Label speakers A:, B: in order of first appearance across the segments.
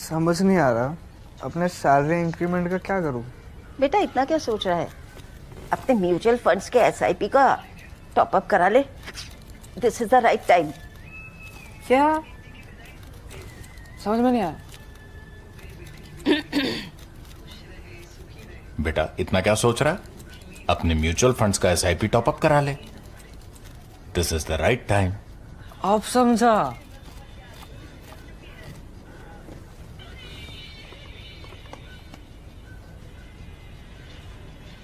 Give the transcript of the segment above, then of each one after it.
A: समझ नहीं आ रहा अपने सैलरी इंक्रीमेंट का क्या करूं।
B: बेटा इतना क्या सोच रहा है? अपने म्यूचुअल फंड्स के एसआईपी का टॉप अप करा ले। This is the right time.
C: क्या? समझ में नहीं आया।
D: बेटा इतना क्या सोच रहा है? अपने म्यूचुअल फंड्स का एसआईपी टॉप अप करा ले। This is the right time.
C: आप समझा।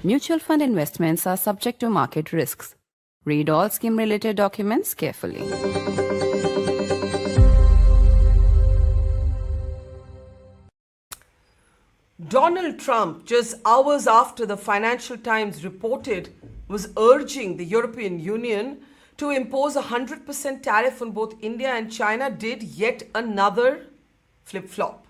E: Mutual fund investments are subject to market risks. Read all scheme-related documents carefully.
F: Donald Trump, just hours after the Financial Times reported, was urging the European Union to impose a 100% tariff on both India and China, did yet another flip-flop.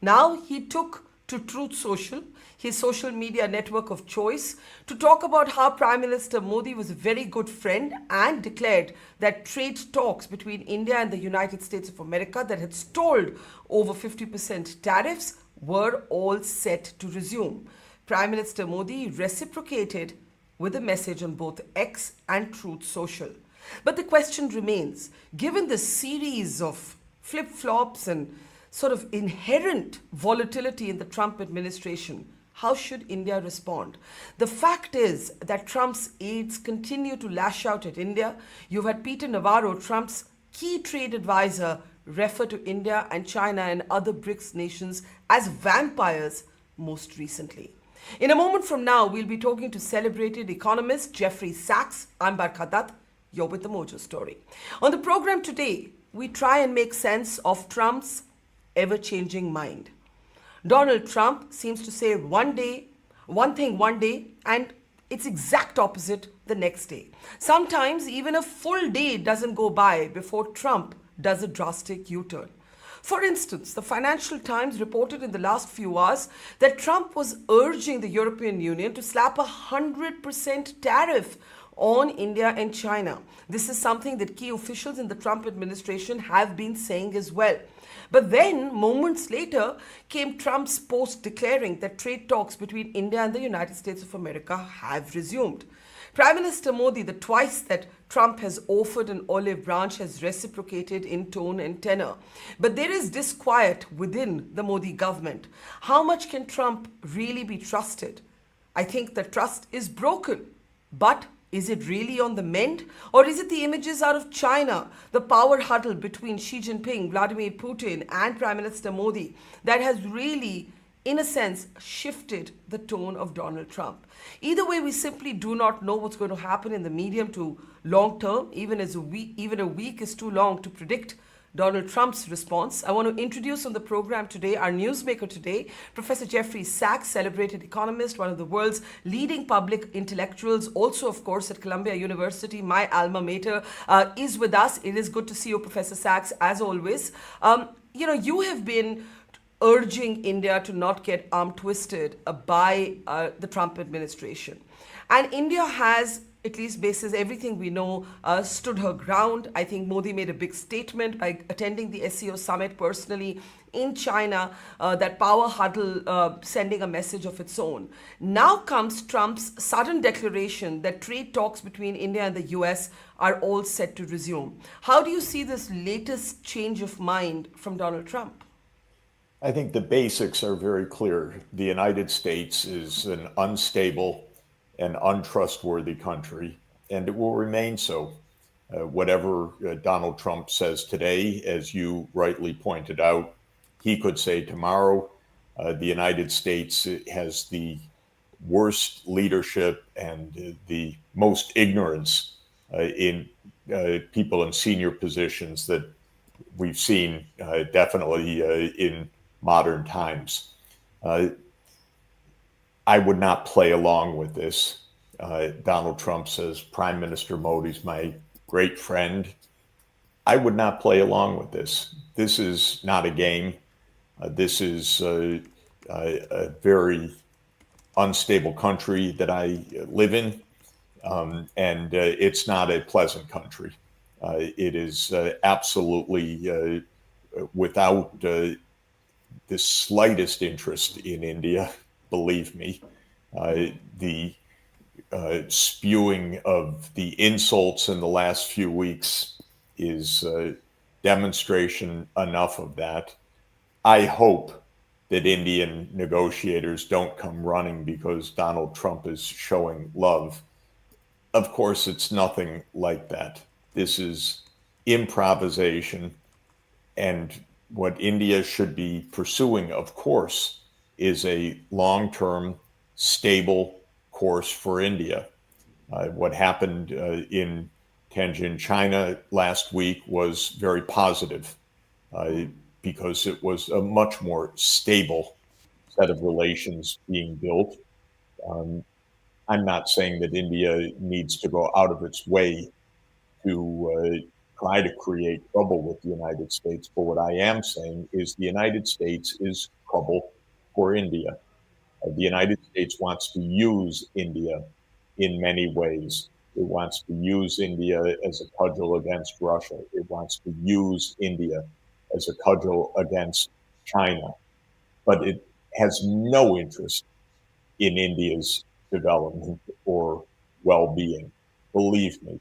F: Now he took to Truth Social, his social media network of choice, to talk about how Prime Minister Modi was a very good friend and declared that trade talks between India and the United States of America that had stalled over 50% tariffs were all set to resume. Prime Minister Modi reciprocated with a message on both X and Truth Social. But the question remains, given the series of flip-flops and sort of inherent volatility in the Trump administration, how should India respond? The fact is that Trump's aides continue to lash out at India. You've had Peter Navarro, Trump's key trade advisor, refer to India and China and other BRICS nations as vampires most recently. In a moment from now, we'll be talking to celebrated economist Jeffrey Sachs. I'm Barkha Dutt. You're with the Mojo Story. On the program today, we try and make sense of Trump's ever-changing mind. Donald Trump seems to say one thing one day, and its exact opposite the next day. Sometimes even a full day doesn't go by before Trump does a drastic U-turn. For instance, the Financial Times reported in the last few hours that Trump was urging the European Union to slap a 100% tariff on India and China. This is something that key officials in the Trump administration have been saying as well. But then, moments later, came Trump's post declaring that trade talks between India and the United States of America have resumed. Prime Minister Modi, the twice that Trump has offered an olive branch, has reciprocated in tone and tenor. But there is disquiet within the Modi government. How much can Trump really be trusted? I think the trust is broken. But is it really on the mend? Or is it the images out of China, the power huddle between Xi Jinping, Vladimir Putin, and Prime Minister Modi that has really, in a sense, shifted the tone of Donald Trump? Either way, we simply do not know what's going to happen in the medium to long term. Even a week is too long to predict Donald Trump's response. I want to introduce on the program today our newsmaker today, Professor Jeffrey Sachs, celebrated economist, one of the world's leading public intellectuals, also, of course, at Columbia University, my alma mater, is with us. It is good to see you, Professor Sachs, as always. You have been urging India to not get arm twisted by the Trump administration. And India has, at least basis everything we know, stood her ground. I think Modi made a big statement by attending the SCO summit personally in China, that power huddle sending a message of its own. Now comes Trump's sudden declaration that trade talks between India and the US are all set to resume. How do you see this latest change of mind from Donald Trump?
G: I think the basics are very clear. The United States is an unstable and untrustworthy country, and it will remain so. Whatever Donald Trump says today, as you rightly pointed out, he could say tomorrow. The United States has the worst leadership and the most ignorance in people in senior positions that we've seen definitely in modern times. I would not play along with this. Donald Trump says Prime Minister Modi's my great friend. I would not play along with this. This is not a game. This is a very unstable country that I live in, and it's not a pleasant country. It is absolutely without the slightest interest in India, believe me. The spewing of the insults in the last few weeks is demonstration enough of that. I hope that Indian negotiators don't come running because Donald Trump is showing love. Of course, it's nothing like that. This is improvisation. And what India should be pursuing, of course, is a long-term, stable course for India. What happened in Tianjin, China last week was very positive because it was a much more stable set of relations being built. I'm not saying that India needs to go out of its way to try to create trouble with the United States. But what I am saying is the United States is trouble for India. The United States wants to use India in many ways. It wants to use India as a cudgel against Russia. It wants to use India as a cudgel against China. But it has no interest in India's development or well-being. Believe me,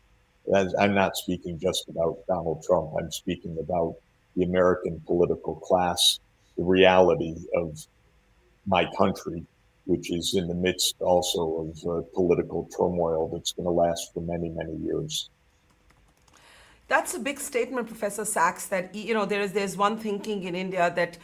G: I'm not speaking just about Donald Trump. I'm speaking about the American political class, the reality of my country, which is in the midst also of political turmoil that's going to last for many, many years.
F: That's a big statement, Professor Sachs, that there's one thinking in India that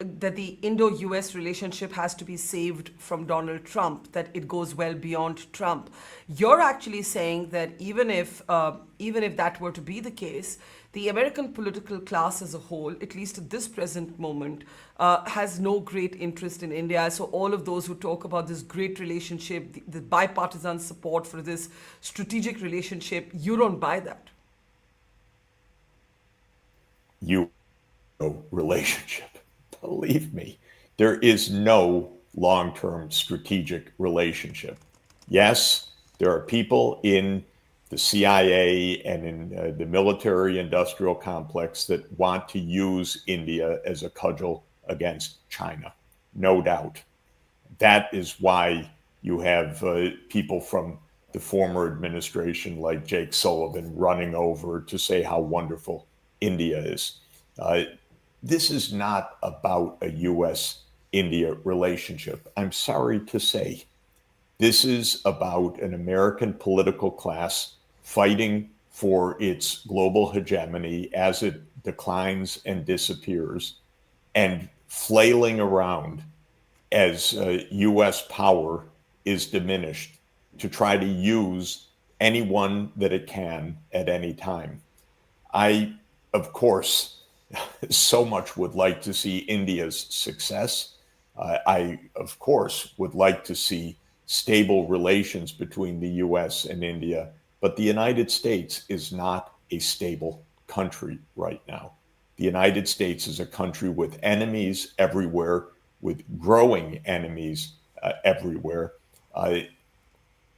F: that the Indo-US relationship has to be saved from Donald Trump, that it goes well beyond Trump. You're actually saying that even if that were to be the case, the American political class as a whole, at least at this present moment, has no great interest in India. So all of those who talk about this great relationship, the bipartisan support for this strategic relationship, you don't buy that.
G: Relationship. Believe me, there is no long-term strategic relationship. Yes, there are people in the CIA and in the military-industrial complex that want to use India as a cudgel against China, no doubt. That is why you have people from the former administration like Jake Sullivan running over to say how wonderful India is. This is not about a U.S.-India relationship. I'm sorry to say. This is about an American political class fighting for its global hegemony as it declines and disappears, and flailing around as U.S. power is diminished to try to use anyone that it can at any time. I, of course, so much would like to see India's success. I, of course, would like to see stable relations between the US and India, but the United States is not a stable country right now. The United States is a country with enemies everywhere, with growing enemies everywhere.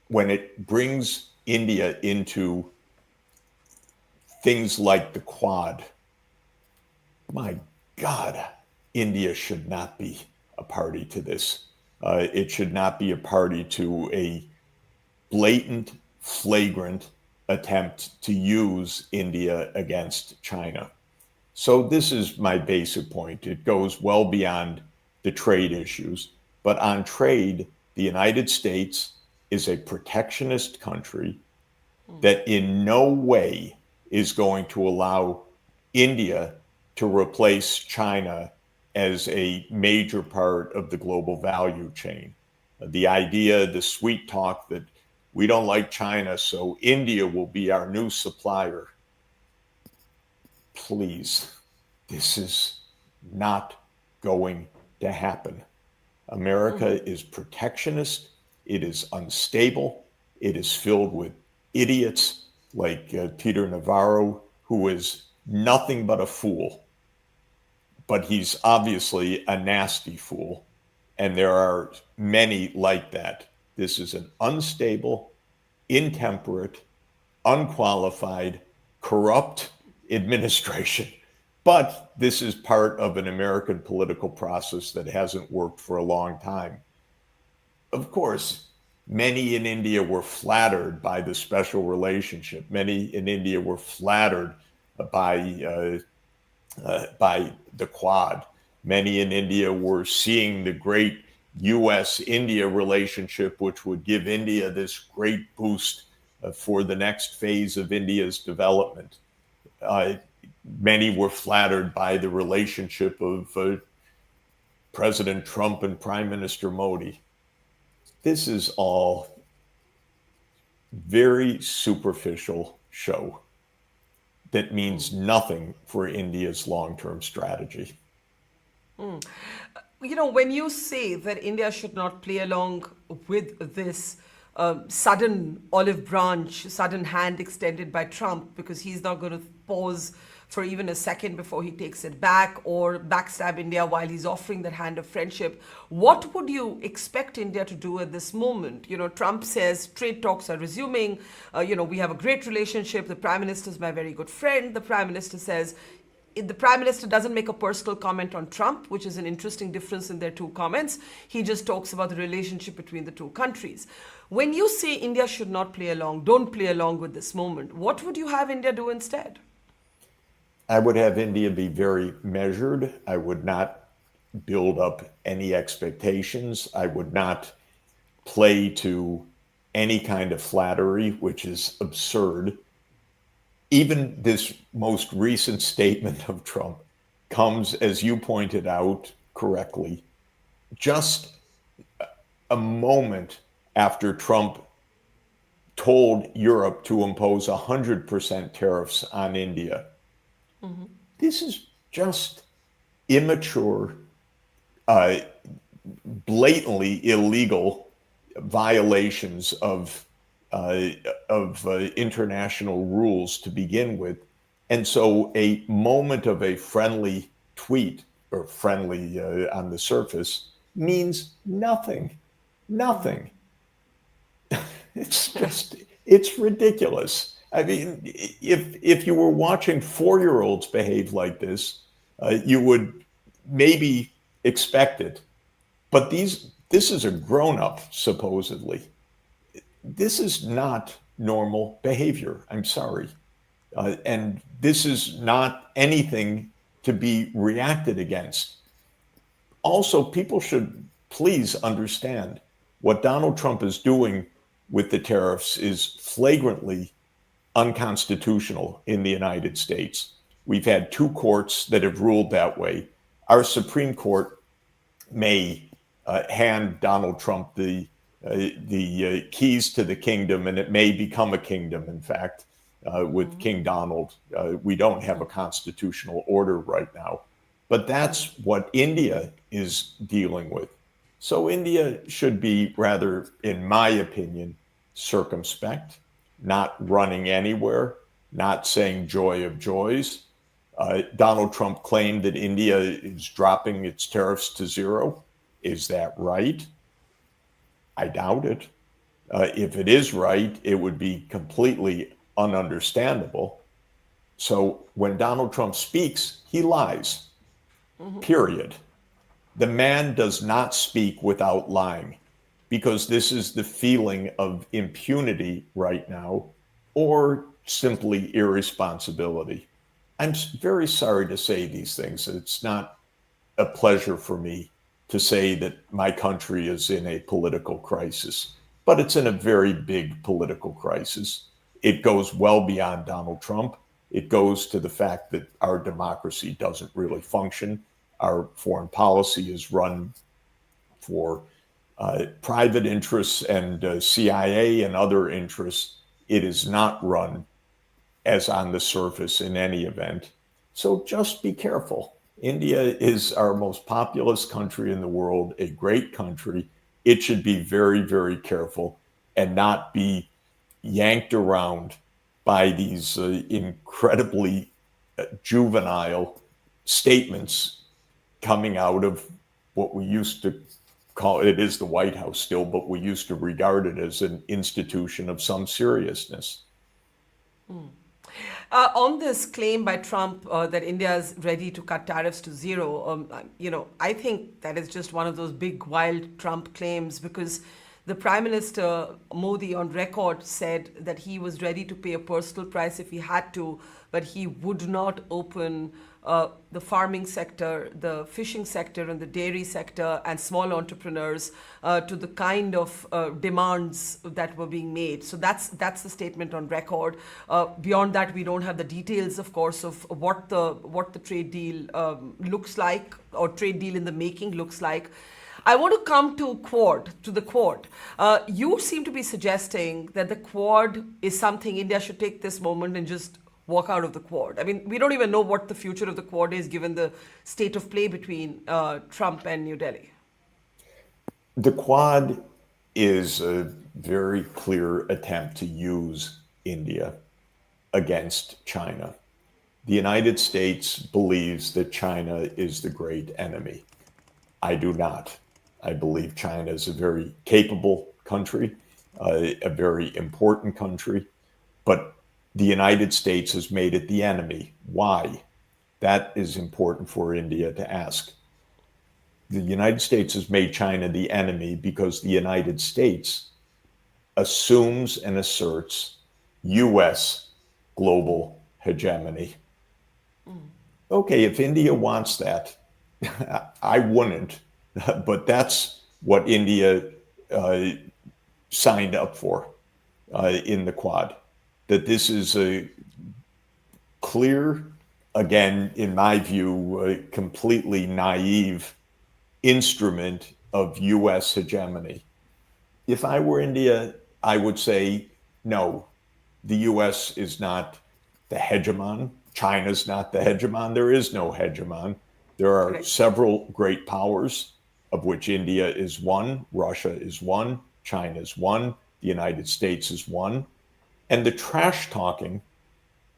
G: When it brings India into things like the Quad, my God, India should not be a party to this. It should not be a party to a blatant, flagrant attempt to use India against China. So this is my basic point. It goes well beyond the trade issues. But on trade, the United States is a protectionist country that in no way is going to allow India to replace China as a major part of the global value chain. The idea, the sweet talk that we don't like China, so India will be our new supplier. Please, this is not going to happen. America is protectionist. It is unstable. It is filled with idiots like Peter Navarro, who is nothing but a fool. But he's obviously a nasty fool. And there are many like that. This is an unstable, intemperate, unqualified, corrupt administration But this is part of an American political process that hasn't worked for a long time. Of course, many in India were flattered by the special relationship. Many in India were flattered by the Quad. Many in India were seeing the great U.S.-India relationship, which would give India this great boost for the next phase of India's development. Many were flattered by the relationship of President Trump and Prime Minister Modi. This is all very superficial show that means nothing for India's long-term strategy.
F: You know, when you say that India should not play along with this sudden olive branch, sudden hand extended by Trump, because he's not going to pause for even a second before he takes it back or backstab India while he's offering that hand of friendship, what would you expect India to do at this moment? You know, Trump says trade talks are resuming. We have a great relationship. The Prime Minister is my very good friend. The Prime Minister says, the Prime Minister doesn't make a personal comment on Trump, which is an interesting difference in their two comments. He just talks about the relationship between the two countries. When you say India should not play along, don't play along with this moment, what would you have India do instead?
G: I would have India be very measured. I would not build up any expectations. I would not play to any kind of flattery, which is absurd. Even this most recent statement of Trump comes, as you pointed out correctly, just a moment after Trump told Europe to impose 100% tariffs on India. Mm-hmm. This is just immature, blatantly illegal violations of international rules to begin with. And so a moment of a friendly tweet, or friendly on the surface, means nothing. Nothing. It's ridiculous. I mean, if you were watching 4-year-olds behave like this, you would maybe expect it. But this is a grown-up, supposedly. This is not normal behavior. I'm sorry. And this is not anything to be reacted against. Also, people should please understand what Donald Trump is doing with the tariffs is flagrantly unconstitutional in the United States. We've had 2 courts that have ruled that way. Our Supreme Court may hand Donald Trump the keys to the kingdom, and it may become a kingdom, in fact, with King Donald. We don't have a constitutional order right now. But that's what India is dealing with. So India should be rather, in my opinion, circumspect, not running anywhere, not saying joy of joys. Donald Trump claimed that India is dropping its tariffs to 0. Is that right? I doubt it. If it is right, it would be completely ununderstandable. So when Donald Trump speaks, he lies, period. The man does not speak without lying, because this is the feeling of impunity right now, or simply irresponsibility. I'm very sorry to say these things. It's not a pleasure for me to say that my country is in a political crisis, but it's in a very big political crisis. It goes well beyond Donald Trump. It goes to the fact that our democracy doesn't really function. Our foreign policy is run for private interests and CIA and other interests. It is not run as on the surface in any event. So just be careful. India is our most populous country in the world, a great country. It should be very, very careful and not be yanked around by these incredibly juvenile statements coming out of what we used to call, it is the White House still, but we used to regard it as an institution of some seriousness.
F: On this claim by Trump that India is ready to cut tariffs to zero, I think that is just one of those big, wild Trump claims, because the Prime Minister Modi on record said that he was ready to pay a personal price if he had to, but he would not open the farming sector, the fishing sector, and the dairy sector, and small entrepreneurs to the kind of demands that were being made. So that's the statement on record. Beyond that, we don't have the details, of course, of what the trade deal looks like, or trade deal in the making looks like. I want to come to the Quad. You seem to be suggesting that the Quad is something India should take this moment and just walk out of the Quad. I mean, we don't even know what the future of the Quad is, given the state of play between Trump and New Delhi.
G: The Quad is a very clear attempt to use India against China. The United States believes that China is the great enemy. I do not. I believe China is a very capable country, a very important country, but the United States has made it the enemy. Why? That is important for India to ask. The United States has made China the enemy because the United States assumes and asserts U.S. global hegemony. Okay, if India wants that, I wouldn't, but that's what India signed up for in the Quad. That this is a clear, again, in my view, a completely naive instrument of U.S. hegemony. If I were India, I would say, no, the U.S. is not the hegemon. China's not the hegemon. There is no hegemon. There are several great powers, of which India is one, Russia is one, China is one, the United States is one. And the trash talking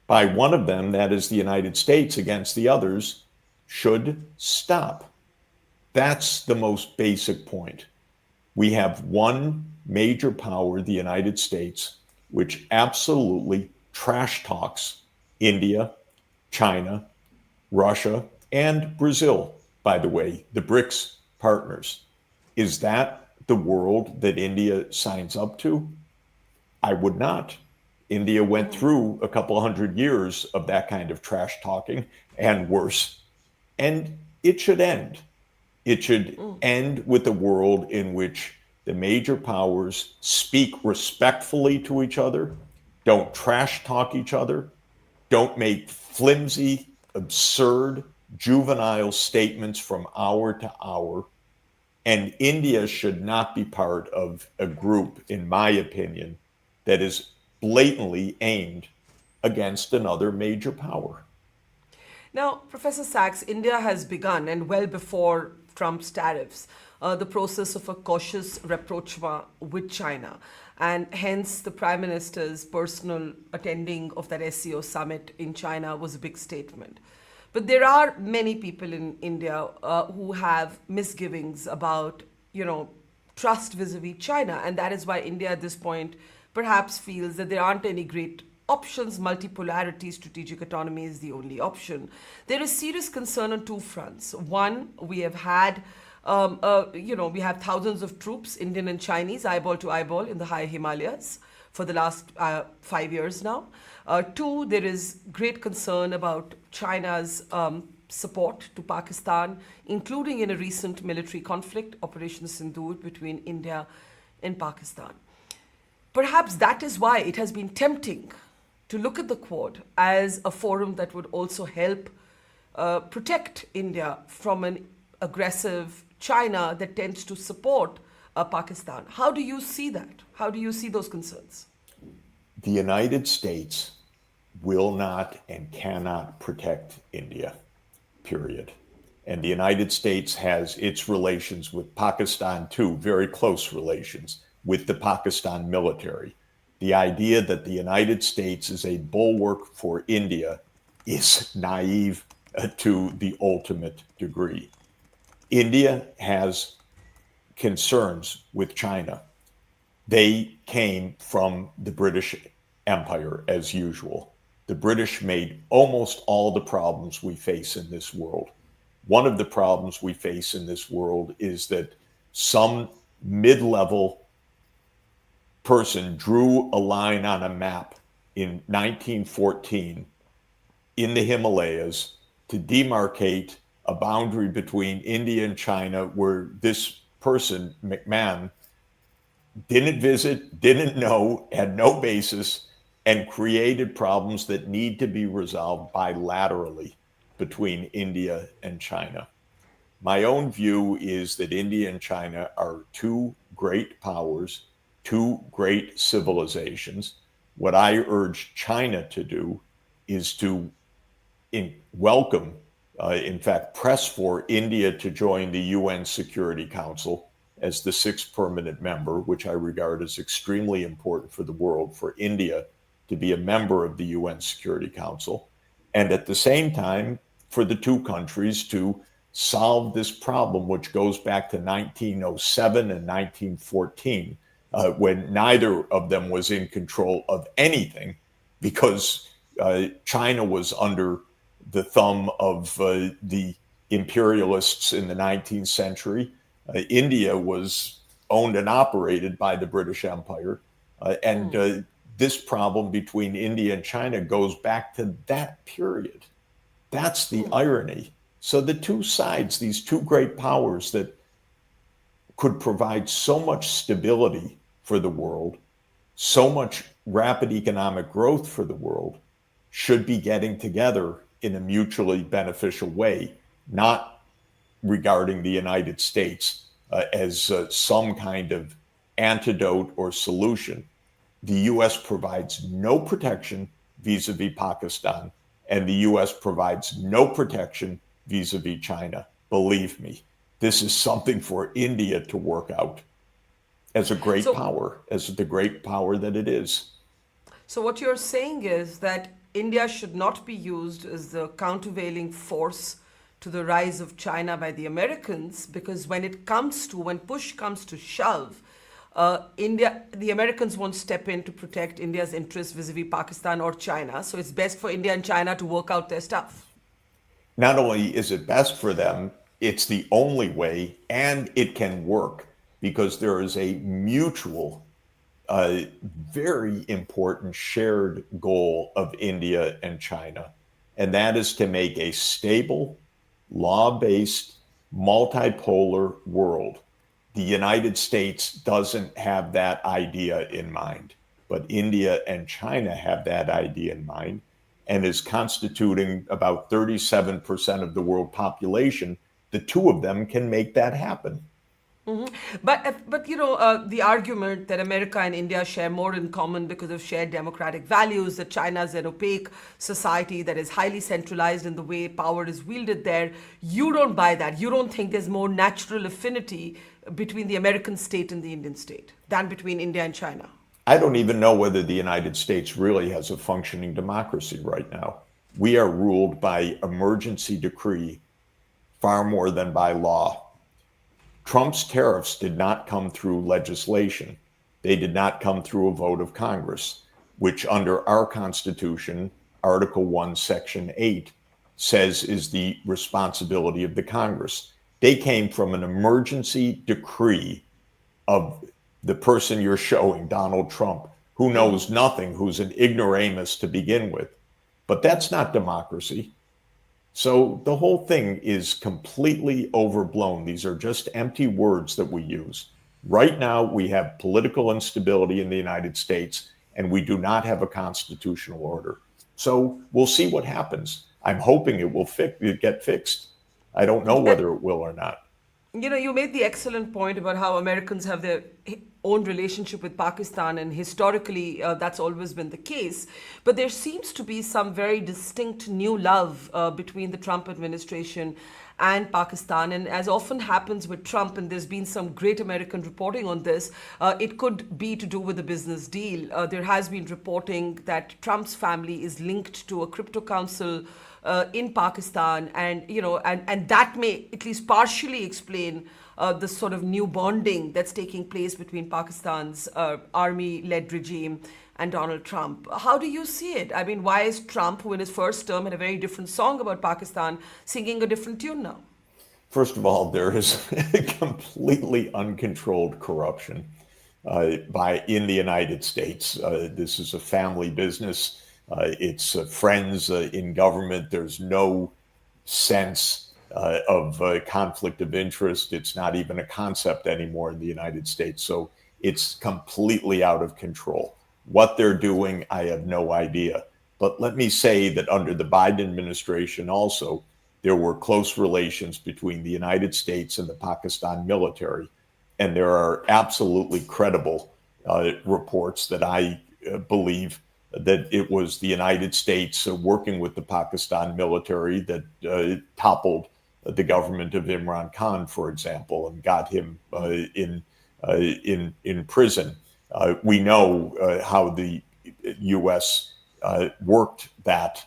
G: by one of them, that is the United States, against the others, should stop. That's the most basic point. We have one major power, the United States, which absolutely trash talks India, China, Russia, and Brazil, by the way, the BRICS partners. Is that the world that India signs up to? I would not. India went through a couple 100 years of that kind of trash talking and worse, and it should end. It should end with a world in which the major powers speak respectfully to each other, don't trash talk each other, don't make flimsy, absurd, juvenile statements from hour to hour. And India should not be part of a group, in my opinion, that is blatantly aimed against another major power.
F: Now, Professor Sachs, India has begun, and well before Trump's tariffs, the process of a cautious rapprochement with China. And hence, the Prime Minister's personal attending of that SCO summit in China was a big statement. But there are many people in India who have misgivings about, trust vis-a-vis China. And that is why India at this point perhaps feels that there aren't any great options. Multipolarity, strategic autonomy is the only option. There is serious concern on two fronts. One, we have had, we have thousands of troops, Indian and Chinese, eyeball to eyeball in the high Himalayas for the last 5 years now. Two, there is great concern about China's support to Pakistan, including in a recent military conflict, Operation Sindoor, between India and Pakistan. Perhaps that is why it has been tempting to look at the Quad as a forum that would also help protect India from an aggressive China that tends to support Pakistan. How do you see that? How do you see those concerns?
G: The United States will not and cannot protect India, period. And the United States has its relations with Pakistan too, very close relations with the Pakistan military. The idea that the United States is a bulwark for India is naive to the ultimate degree. India has concerns with China. They came from the British Empire as usual. the British made almost all the problems we face in this world. One of the problems we face in this world is that some mid-level person drew a line on a map in 1914 in the Himalayas to demarcate a boundary between India and China, where this person, McMahon, didn't visit, didn't know, had no basis, and created problems that need to be resolved bilaterally between India and China. My own view is that India and China are two great powers, two great civilizations. What I urge China to do is to welcome, in fact, press for India to join the UN Security Council as the sixth permanent member, which I regard as extremely important for the world, for India to be a member of the UN Security Council. And at the same time, for the two countries to solve this problem, which goes back to 1907 and 1914, when neither of them was in control of anything, because China was under the thumb of the imperialists in the 19th century. India was owned and operated by the British Empire. This problem between India and China goes back to that period. That's the irony. So the two sides, these two great powers that could provide so much stability for the world, so much rapid economic growth for the world, should be getting together in a mutually beneficial way, not regarding the United States as some kind of antidote or solution. The U.S. provides no protection vis-a-vis Pakistan, and the U.S. provides no protection vis-a-vis China. Believe me, this is something for India to work out as a great power, as the great power that it is.
F: So what you're saying is that India should not be used as the countervailing force to the rise of China by the Americans, because when push comes to shove, the Americans won't step in to protect India's interests vis-a-vis Pakistan or China. So it's best for India and China to work out their stuff.
G: Not only is it best for them, it's the only way, and it can work because there is a mutual, very important shared goal of India and China, and that is to make a stable, law-based, multipolar world. The United States doesn't have that idea in mind, but India and China have that idea in mind, and is constituting about 37% of the world population. The two of them can make that happen.
F: Mm-hmm. But you know, the argument that America and India share more in common because of shared democratic values, that China is an opaque society that is highly centralized in the way power is wielded there, you don't buy that. You don't think there's more natural affinity between the American state and the Indian state than between India and China?
G: I don't even know whether the United States really has a functioning democracy right now. We are ruled by emergency decree far more than by law. Trump's tariffs did not come through legislation. They did not come through a vote of Congress, which under our Constitution, Article 1, Section 8, says is the responsibility of the Congress. They came from an emergency decree of the person you're showing, Donald Trump, who knows nothing, who's an ignoramus to begin with. But that's not democracy. So the whole thing is completely overblown. These are just empty words that we use. Right now, we have political instability in the United States, and we do not have a constitutional order. So we'll see what happens. I'm hoping it will get fixed. I don't know whether it will or not.
F: You know, you made the excellent point about how Americans have their own relationship with Pakistan, and historically that's always been the case. But there seems to be some very distinct new love between the Trump administration and Pakistan. And as often happens with Trump, and there's been some great American reporting on this, it could be to do with a business deal. There has been reporting that Trump's family is linked to a crypto council in Pakistan, and you know, and that may at least partially explain this sort of new bonding that's taking place between Pakistan's army-led regime and Donald Trump. How do you see it? I mean, why is Trump, who in his first term had a very different song about Pakistan, singing a different tune now?
G: First of all, there is completely uncontrolled corruption in the United States. This is a family business. It's friends in government. There's no sense of conflict of interest. It's not even a concept anymore in the United States. So it's completely out of control. What they're doing, I have no idea. But let me say that under the Biden administration also, there were close relations between the United States and the Pakistan military. And there are absolutely credible reports that I believe that it was the United States working with the Pakistan military that toppled the government of Imran Khan, for example, and got him in prison. We know how the U.S. Worked that,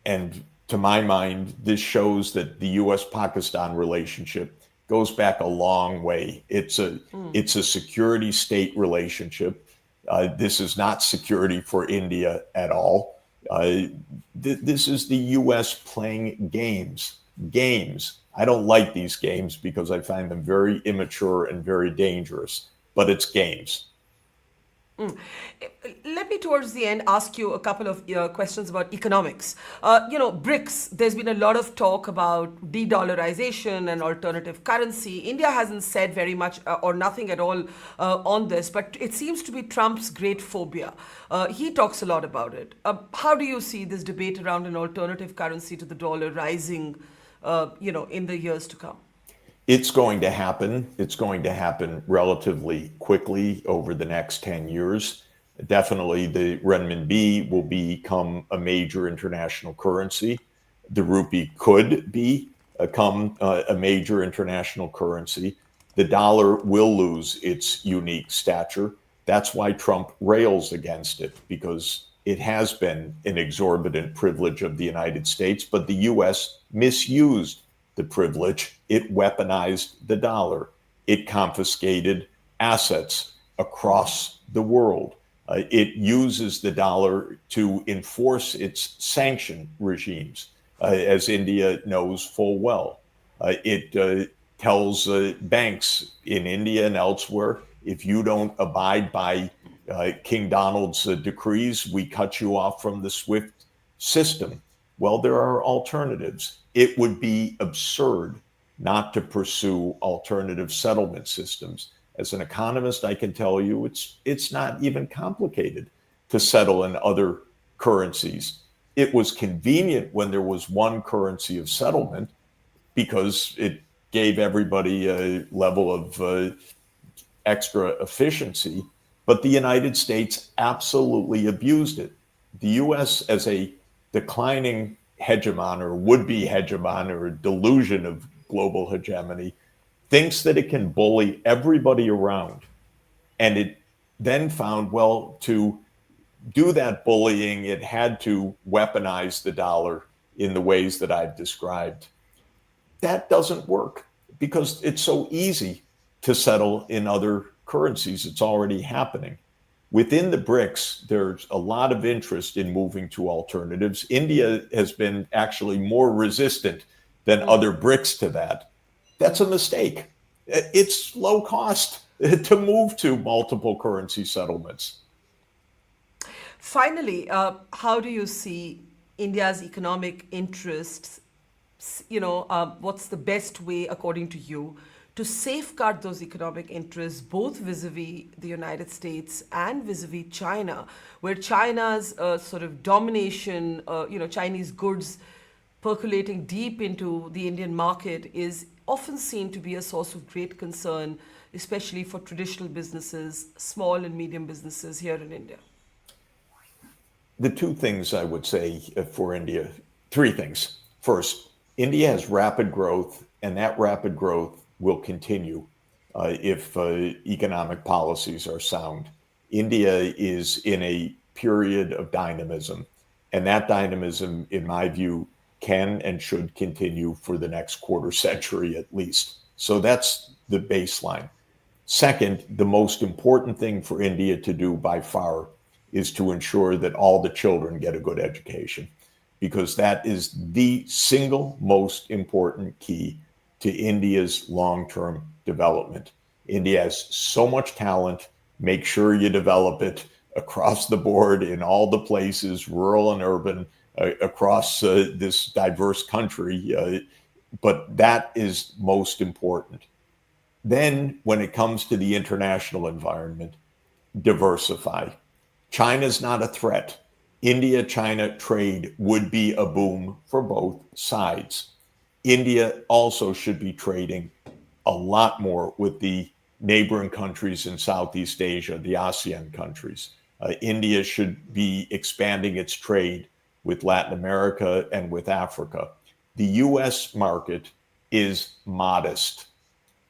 G: and to my mind, this shows that the U.S.-Pakistan relationship goes back a long way. It's a security state relationship. This is not security for India at all. This is the U.S. playing games. I don't like these games because I find them very immature and very dangerous, but it's games.
F: Let me, towards the end, ask you a couple of questions about economics. BRICS, there's been a lot of talk about de-dollarization and alternative currency. India hasn't said very much or nothing at all on this, but it seems to be Trump's great phobia. He talks a lot about it. How do you see this debate around an alternative currency to the dollar rising, in the years to come?
G: It's going to happen. It's going to happen relatively quickly over the next 10 years. Definitely the renminbi will become a major international currency. The rupee could become a major international currency. The dollar will lose its unique stature. That's why Trump rails against it, because it has been an exorbitant privilege of the United States, but the U.S. misused the privilege. It weaponized the dollar. It confiscated assets across the world. It uses the dollar to enforce its sanction regimes, as India knows full well. It tells banks in India and elsewhere, if you don't abide by King Donald's decrees, we cut you off from the SWIFT system. Well, there are alternatives. It would be absurd not to pursue alternative settlement systems. As an economist, I can tell you it's not even complicated to settle in other currencies. It was convenient when there was one currency of settlement because it gave everybody a level of extra efficiency, but the United States absolutely abused it. The U.S. as a declining hegemon or would-be hegemon or a delusion of global hegemony thinks that it can bully everybody around. And it then found, well, to do that bullying, it had to weaponize the dollar in the ways that I've described. That doesn't work because it's so easy to settle in other currencies. It's already happening. Within the BRICS, there's a lot of interest in moving to alternatives. India has been actually more resistant than other BRICS to that. That's a mistake. It's low cost to move to multiple currency settlements.
F: Finally, how do you see India's economic interests? What's the best way, according to you, to safeguard those economic interests, both vis-a-vis the United States and vis-a-vis China, where China's sort of domination, Chinese goods percolating deep into the Indian market is often seen to be a source of great concern, especially for traditional businesses, small and medium businesses here in India?
G: The two things I would say for India, three things. First, India has rapid growth, and that rapid growth will continue if economic policies are sound. India is in a period of dynamism, and that dynamism, in my view, can and should continue for the next quarter century at least. So that's the baseline. Second, the most important thing for India to do by far is to ensure that all the children get a good education, because that is the single most important key to India's long-term development. India has so much talent. Make sure you develop it across the board in all the places, rural and urban, across this diverse country. But that is most important. Then, when it comes to the international environment, diversify. China's not a threat. India-China trade would be a boom for both sides. India also should be trading a lot more with the neighboring countries in Southeast Asia, the ASEAN countries. India should be expanding its trade with Latin America and with Africa. The U.S. market is modest.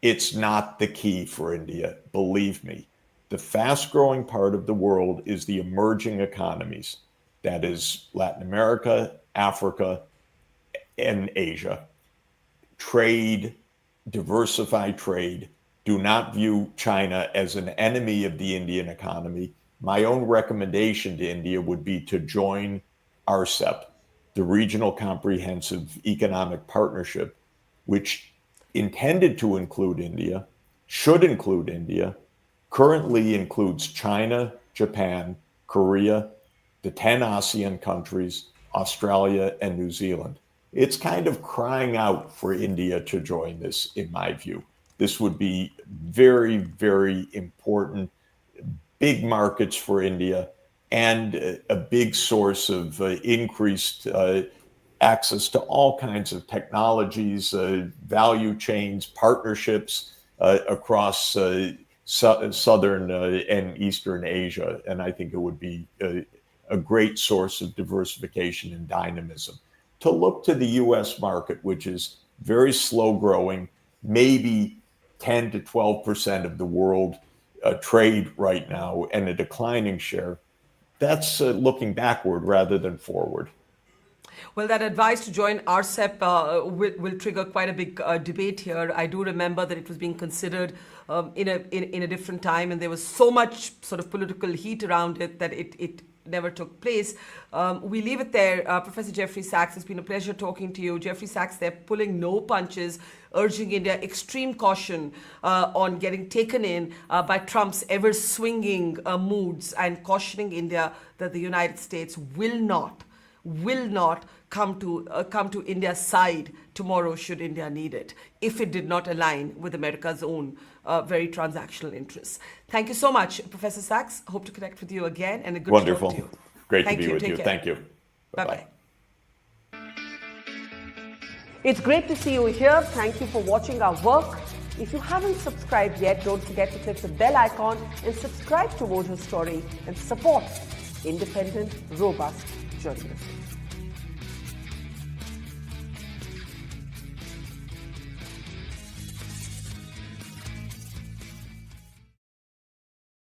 G: It's not the key for India, believe me. The fast-growing part of the world is the emerging economies. That is Latin America, Africa, and Asia. Trade, diversify trade. Do not view China as an enemy of the Indian economy. My own recommendation to India would be to join RCEP, the Regional Comprehensive Economic Partnership, which intended to include India, should include India, currently includes China, Japan, Korea, the 10 ASEAN countries, Australia, and New Zealand. It's kind of crying out for India to join this, in my view. This would be very, very important, big markets for India, and a big source of increased access to all kinds of technologies, value chains, partnerships across Southern and Eastern Asia. And I think it would be a great source of diversification and dynamism. To look to the U.S. market, which is very slow growing, maybe 10 to 12% of the world trade right now, and a declining share, that's looking backward rather than forward.
F: Well, that advice to join RCEP will trigger quite a big debate here. I do remember that it was being considered in a different time, and there was so much sort of political heat around it that it never took place. We leave it there. Professor Jeffrey Sachs, it's been a pleasure talking to you. Jeffrey Sachs, they're pulling no punches, urging India extreme caution on getting taken in by Trump's ever-swinging moods, and cautioning India that the United States will not come to India's side tomorrow should India need it, if it did not align with America's own very transactional interests. Thank you so much, Professor Sachs. Hope to connect with you again, and a good
G: Wonderful.
F: talk to you.
G: Great to be with you. Thank you.
F: Bye-bye. It's great to see you here. Thank you for watching our work. If you haven't subscribed yet, don't forget to click the bell icon and subscribe to Mojo Story and support independent, robust journalism.